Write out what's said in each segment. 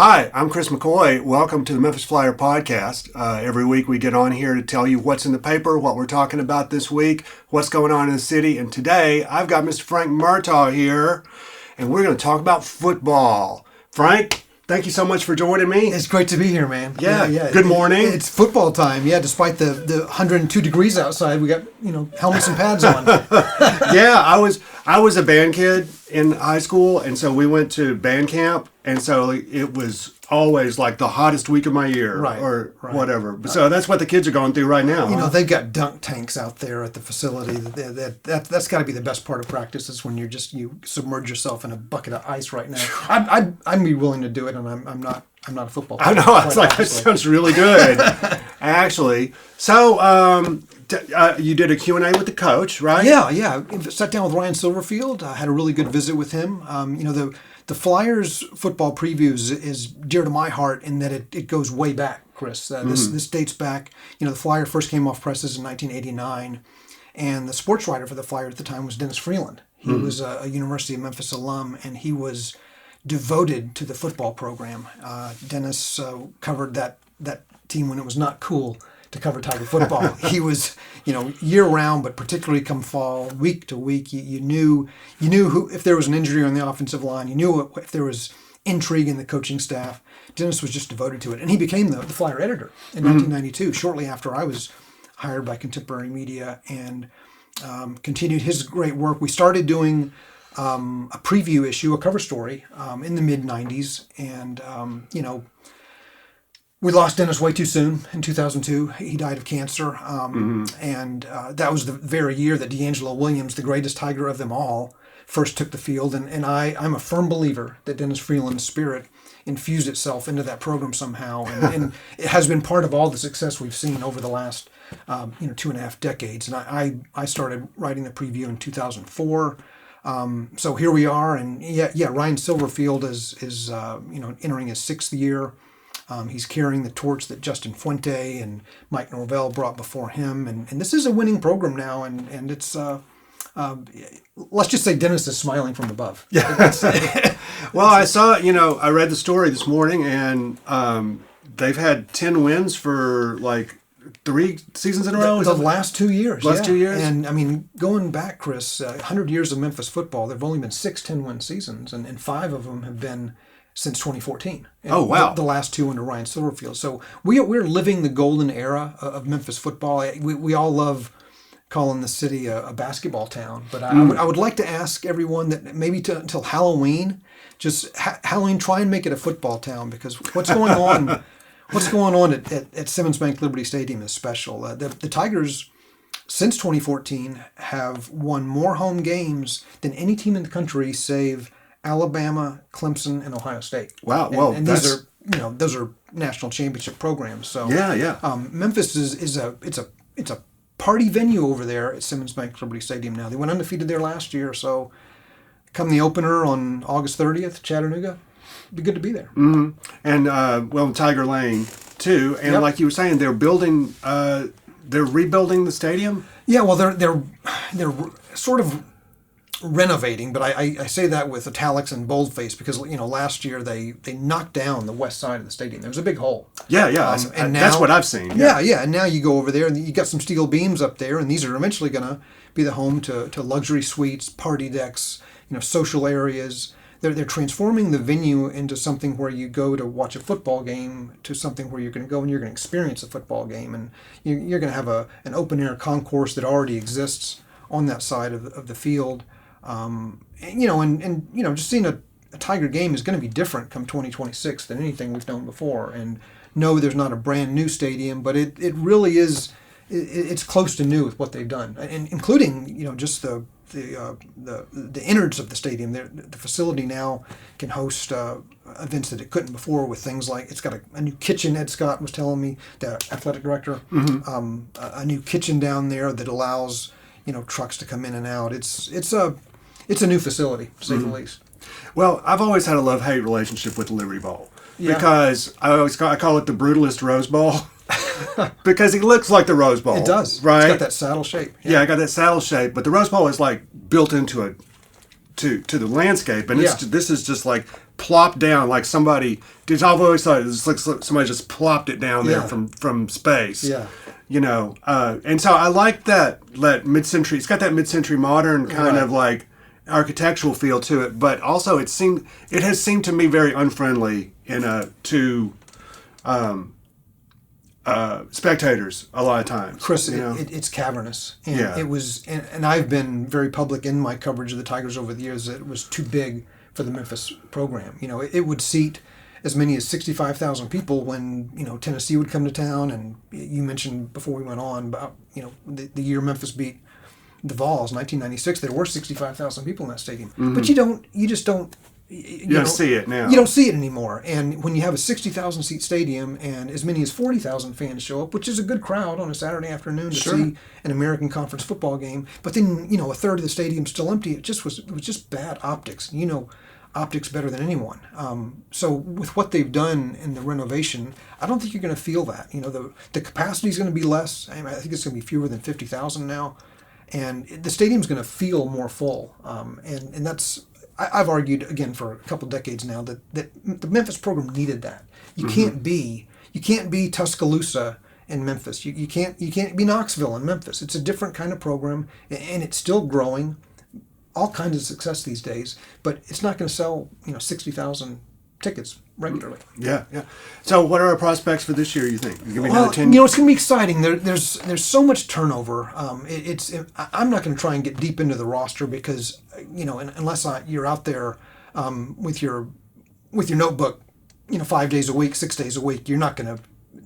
Hi, I'm Chris McCoy. Welcome to the Memphis Flyer podcast. Every week we get on here to tell you what's in the paper, what we're talking about this week, what's going on in the city. And today I've got Mr. Frank Murtaugh here, and we're going to talk about football. Frank, thank you so much for joining me. It's great to be here, man. Yeah. Good morning. It's football time. Yeah, despite the 102 degrees outside, we got helmets and pads on. Yeah, I was a band kid in high school, and so we went to band camp, and so it was always like the hottest week of my year, Right. Whatever. So that's what the kids are going through right now. They've got dunk tanks out there at the facility. That's got to be the best part of practice is when you submerge yourself in a bucket of ice right now. I'd be willing to do it, and I'm not a football player. I know. It's like, that sounds really good, actually. So, you did a Q&A with the coach, right? Yeah. Sat down with Ryan Silverfield. Had a really good visit with him. The Flyers football previews is dear to my heart in that it goes way back, Chris. This dates back. The Flyer first came off presses in 1989, and the sports writer for the Flyer at the time was Dennis Freeland. He was a University of Memphis alum, and he was devoted to the football program. Dennis covered that team when it was not cool to cover Tiger football. He was, year round, but particularly come fall, week to week, you knew who, if there was an injury on the offensive line, you knew if there was intrigue in the coaching staff. Dennis was just devoted to it, and he became the Flyer editor in 1992, shortly after I was hired by Contemporary Media, and continued his great work. We started doing a preview issue, a cover story, in the mid 90s, and we lost Dennis way too soon in 2002. He died of cancer, and that was the very year that D'Angelo Williams, the greatest Tiger of them all, first took the field. And I'm a firm believer that Dennis Freeland's spirit infused itself into that program somehow, and it has been part of all the success we've seen over the last 2.5 decades. And I started writing the preview in 2004. So here we are, and Ryan Silverfield is entering his 6th year. He's carrying the torch that Justin Fuente and Mike Norvell brought before him, and this is a winning program now, and it's let's just say Dennis is smiling from above. Yeah. Well, I saw, I read the story this morning, and they've had 10 wins for like 3 seasons in a row. The last 2 years. Last 2 years, and going back, Chris, 100 years of Memphis football, there've only been 6 10-win seasons, and 5 of them have been since 2014. Oh, wow. The last 2 under Ryan Silverfield. So we're living the golden era of Memphis football. We all love calling the city a basketball town, but I would like to ask everyone that maybe until Halloween, just Halloween, try and make it a football town, because what's going on at Simmons Bank Liberty Stadium is special. The Tigers, since 2014, have won more home games than any team in the country save Alabama, Clemson, and Ohio State. Wow! And these are those are national championship programs. So Memphis is a party venue over there at Simmons Bank Liberty Stadium now. They went undefeated there last year. So come the opener on August 30th, Chattanooga, it'd be good to be there. Mm-hmm. And Tiger Lane too. And like you were saying, they're rebuilding the stadium. Yeah, well, they're sort of renovating, but I say that with italics and boldface because last year they knocked down the west side of the stadium. There was a big hole. Yeah, and now, that's what I've seen. Yeah, and now you go over there and you got some steel beams up there, and these are eventually going to be the home to luxury suites, party decks, social areas. They're transforming the venue into something where you go to watch a football game to something where you're going to go and you're going to experience a football game, and you're going to have an open air concourse that already exists on that side of the field. Just seeing a Tiger game is going to be different come 2026 than anything we've known before. And no, there's not a brand new stadium, but it really is. It's close to new with what they've done, and including just the innards of the stadium. The facility now can host events that it couldn't before, with things like it's got a new kitchen. Ed Scott was telling me, the athletic director, a new kitchen down there that allows trucks to come in and out. It's a new facility, to say the least. Well, I've always had a love-hate relationship with the Liberty Bowl because I call it the brutalist Rose Bowl because it looks like the Rose Bowl. It does, right? It's got that saddle shape. Yeah, I got that saddle shape, but the Rose Bowl is like built into to the landscape, and Yeah. this is just like plopped down like somebody. I've always thought it's like somebody just plopped it down there Yeah. from space. Yeah. And so I like that mid-century. It's got that mid-century modern kind Right. of like architectural feel to it, but also it has seemed to me very unfriendly to spectators a lot of times. Chris, it's cavernous, and Yeah. it was, and I've been very public in my coverage of the Tigers over the years that it was too big for the Memphis program. It would seat as many as 65,000 people when Tennessee would come to town, and you mentioned before we went on about the year Memphis beat the Vols, 1996. There were 65,000 people in that stadium, but you just don't. You don't see it now. You don't see it anymore. And when you have a 60,000 seat stadium and as many as 40,000 fans show up, which is a good crowd on a Saturday afternoon to Sure. see an American Conference football game, but then a third of the stadium's still empty. It was just bad optics. Optics better than anyone. So with what they've done in the renovation, I don't think you're going to feel that. The capacity is going to be less. I think it's going to be fewer than 50,000 now, and the stadium's going to feel more full. And that's. I've argued again for a couple decades now that the Memphis program needed that. You can't be Tuscaloosa in Memphis. You can't be Knoxville in Memphis. It's a different kind of program, and it's still growing. All kinds of success these days, but it's not going to sell 60,000 tickets regularly. Yeah. So what are our prospects for this year? You think? Well, it's going to be exciting. There's so much turnover. I'm not going to try and get deep into the roster because unless you're out there with your notebook, 5 days a week, 6 days a week, you're not going to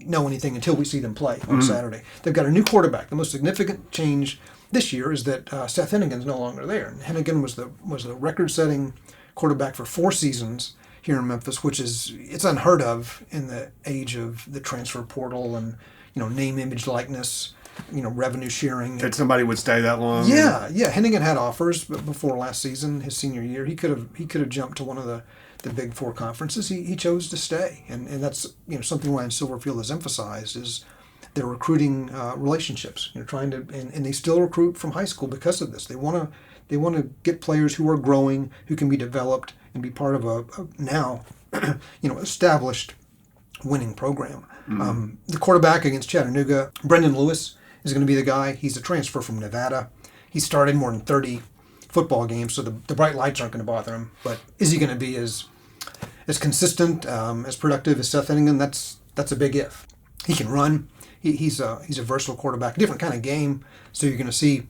know anything until we see them play on Saturday. They've got a new quarterback. The most significant change this year is that Seth Hennigan's no longer there. And Hennigan was the record-setting quarterback for 4 seasons here in Memphis, which it's unheard of in the age of the transfer portal and name, image, likeness, revenue sharing. That somebody would stay that long. Yeah. Hennigan had offers, but before last season, his senior year, he could have jumped to one of the Big Four conferences. He chose to stay, and that's something Ryan Silverfield has emphasized is their recruiting relationships. Trying to and they still recruit from high school because of this. They want to get players who are growing, who can be developed and be part of a now established winning program. The quarterback against Chattanooga, Brendan Lewis, is going to be the guy. He's a transfer from Nevada. He started more than 30 football games, so the bright lights aren't going to bother him. But is he going to be as consistent, as productive as Seth Hennigan? That's a big if. He can run. He's a versatile quarterback, different kind of game. So you're going to see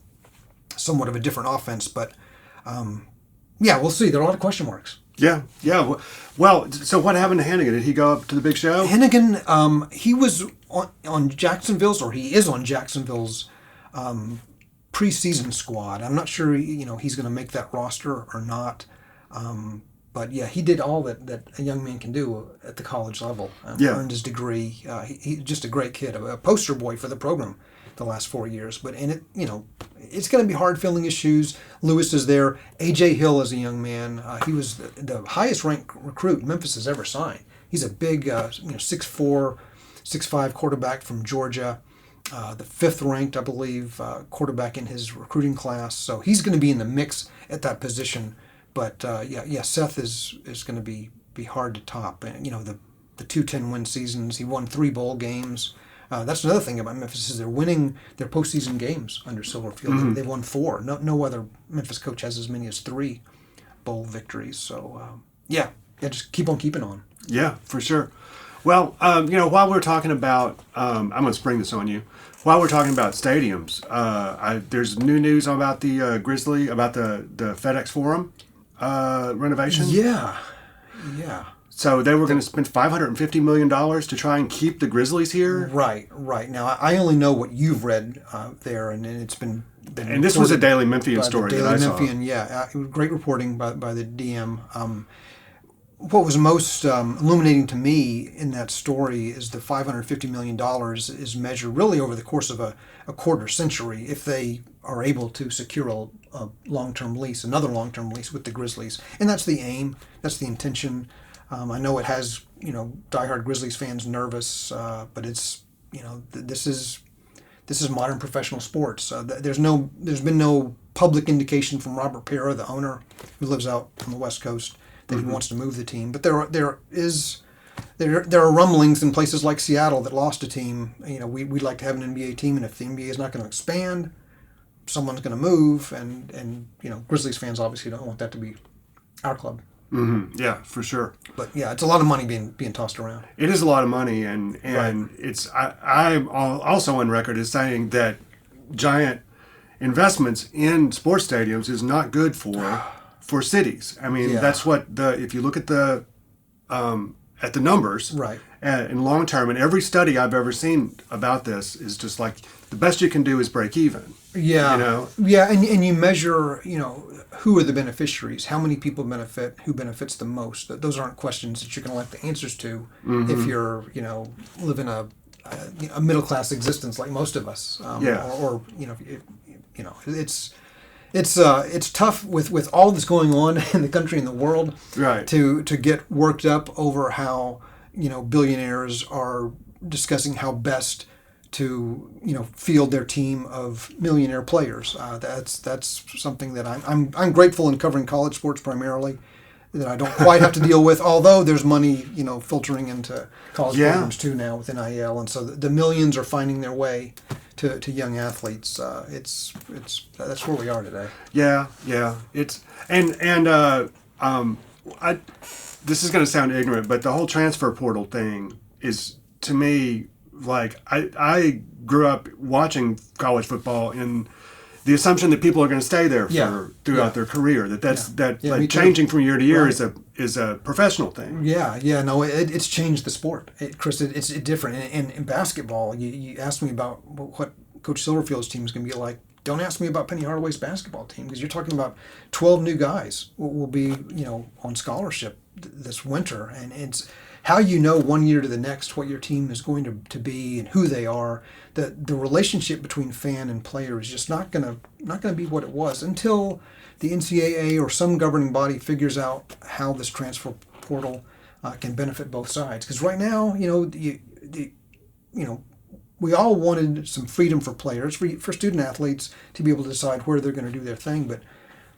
somewhat of a different offense, but we'll see. There are a lot of question marks. Yeah. Well, so what happened to Hennigan? Did he go up to the big show? Hennigan, he was on Jacksonville's, or he is on Jacksonville's preseason squad. I'm not sure, he's going to make that roster or not. But yeah, he did all that a young man can do at the college level. Earned his degree. He's just a great kid, a poster boy for the program the last 4 years. But it's going to be hard filling his shoes. Lewis is there. A.J. Hill is a young man. He was the highest ranked recruit Memphis has ever signed. He's a big 6'4", 6'5" quarterback from Georgia. The 5th ranked, I believe, quarterback in his recruiting class. So he's going to be in the mix at that position. But Seth is going to be hard to top. And the 2 10-win seasons. He won 3 bowl games. That's another thing about Memphis is they're winning their postseason games under Silverfield. They've won 4. No other Memphis coach has as many as 3 bowl victories. So just keep on keeping on. Yeah, for sure. Well, while we're talking about, I'm going to spring this on you. While we're talking about stadiums, there's new news about the Grizzly, about the FedEx Forum renovation. Yeah. So they were going to spend $550 million to try and keep the Grizzlies here? Right. Now, I only know what you've read there, and it's been and this was a Daily Memphian story that I saw. It was great reporting by the DM. What was most illuminating to me in that story is the $550 million is measured really over the course of a quarter century if they are able to secure a long-term lease, another long-term lease with the Grizzlies. And that's the aim, that's the intention. I know it has, diehard Grizzlies fans nervous, but it's, this is modern professional sports. There's been no public indication from Robert Pera, the owner, who lives out on the West Coast, that he wants to move the team. But there are rumblings in places like Seattle that lost a team. We'd like to have an NBA team, and if the NBA is not going to expand, someone's going to move. And Grizzlies fans obviously don't want that to be our club. Mm-hmm. Yeah, for sure. But yeah, it's a lot of money being tossed around. It is a lot of money, and Right. it's I'm also on record as saying that giant investments in sports stadiums is not good for cities. I mean, Yeah. that's what if you look at the numbers, Right. In long term, and every study I've ever seen about this is just like the best you can do is break even. Yeah. Yeah, and you measure, who are the beneficiaries? How many people benefit? Who benefits the most? Those aren't questions that you're going to like the answers to if you're, living a middle class existence like most of us. Or it's tough with all that's going on in the country and the world. Right. To get worked up over how billionaires are discussing how best to field their team of millionaire players. That's something that I'm grateful in covering college sports primarily, that I don't quite have to deal with. Although there's money filtering into college programs too now with NIL, and so the millions are finding their way to young athletes. It's that's where we are today. Yeah. It's this is going to sound ignorant, but the whole transfer portal thing is, to me, like I grew up watching college football in the assumption that people are going to stay there throughout their career. Changing from year to year is a professional thing. No, it's changed the sport, Chris. It's different. And in basketball, you asked me about what Coach Silverfield's team is going to be like. Don't ask me about Penny Hardaway's basketball team, because you're talking about 12 new guys will be on scholarship this winter, and it's how 1 year to the next what your team is going to be and who they are. The relationship between fan and player is just not gonna be what it was until the NCAA or some governing body figures out how this transfer portal can benefit both sides. Because right now, we all wanted some freedom for players, for student athletes to be able to decide where they're going to do their thing. But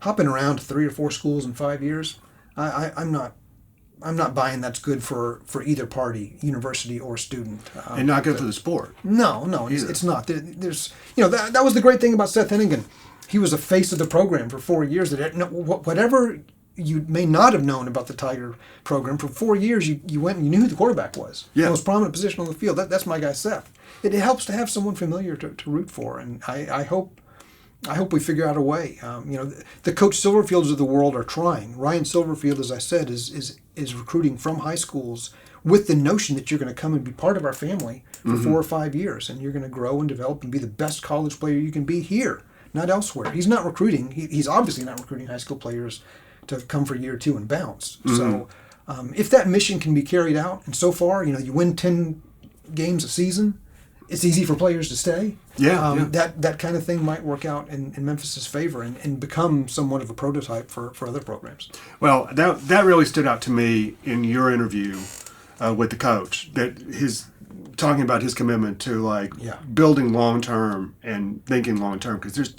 hopping around to 3 or 4 schools in 5 years, I'm not buying that's good for either party, university or student. And not good for the sport. No, it's not. There's that was the great thing about Seth Hennigan. He was a face of the program for 4 years. Whatever you may not have known about the Tiger program, for 4 years you went and you knew who the quarterback was. Yeah. The most prominent position on the field. That's my guy Seth. It helps to have someone familiar to root for, and I hope we figure out a way. The Coach Silverfields of the world are trying. Ryan Silverfield, as I said, is recruiting from high schools with the notion that you're going to come and be part of our family for 4 or 5 years, and you're going to grow and develop and be the best college player you can be here, not elsewhere. He's not recruiting. He's obviously not recruiting high school players to come for year 2 and bounce. So if that mission can be carried out, and so far, you win 10 games a season, it's easy for players to stay. That kind of thing might work out in Memphis's favor and become somewhat of a prototype for other programs. Well, that really stood out to me in your interview with the coach, that his talking about his commitment to building long term and thinking long term, because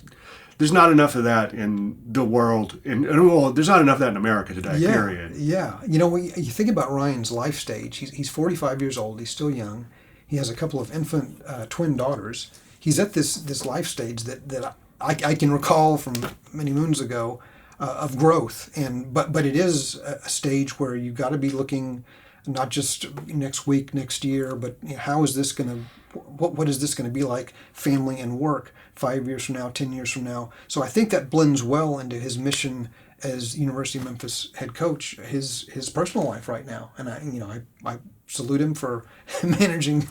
there's not enough of that in the world, there's not enough of that in America today. Period. Yeah. When you think about Ryan's life stage, he's 45 years old. He's still young. He has a couple of infant twin daughters. He's at this life stage that I can recall from many moons ago of growth. But it is a stage where you've got to be looking not just next week, next year, but how is this going to, what is this going to be like, family and work 5 years from now, 10 years from now. So I think that blends well into his mission as University of Memphis head coach, his personal life right now. And I salute him for managing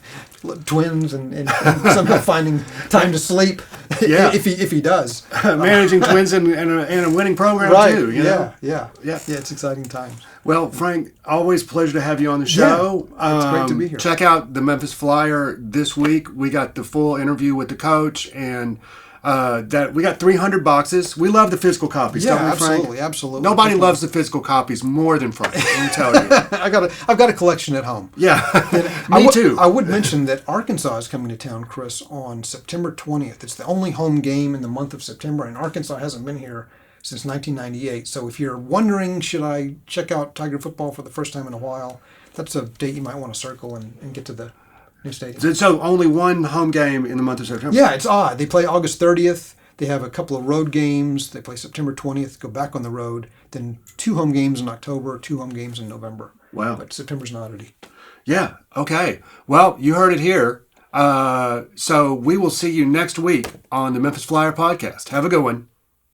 twins and somehow finding time to sleep if he does. Managing twins and a winning program too. Yeah, it's exciting times. Well, Frank, always a pleasure to have you on the show. It's great to be here. Check out the Memphis Flyer this week. We got the full interview with the coach, and that we got 300 boxes. We love the physical copies, Yeah, don't we, Frank? absolutely, absolutely. Nobody Definitely. loves the physical copies more than Frank, let me tell you. I've got a collection at home. Yeah, me too. I would mention that Arkansas is coming to town, Chris, on September 20th. It's the only home game in the month of September, and Arkansas hasn't been here since 1998. So if you're wondering, should I check out Tiger football for the first time in a while, that's a date you might want to circle and get to the new stadium. So only one home game in the month of September? Yeah, it's odd. They play August 30th. They have a couple of road games. They play September 20th, go back on the road. Then 2 home games in October, 2 home games in November. Wow. But September's an oddity. Yeah, okay. Well, you heard it here. So we will see you next week on the Memphis Flyer podcast. Have a good one.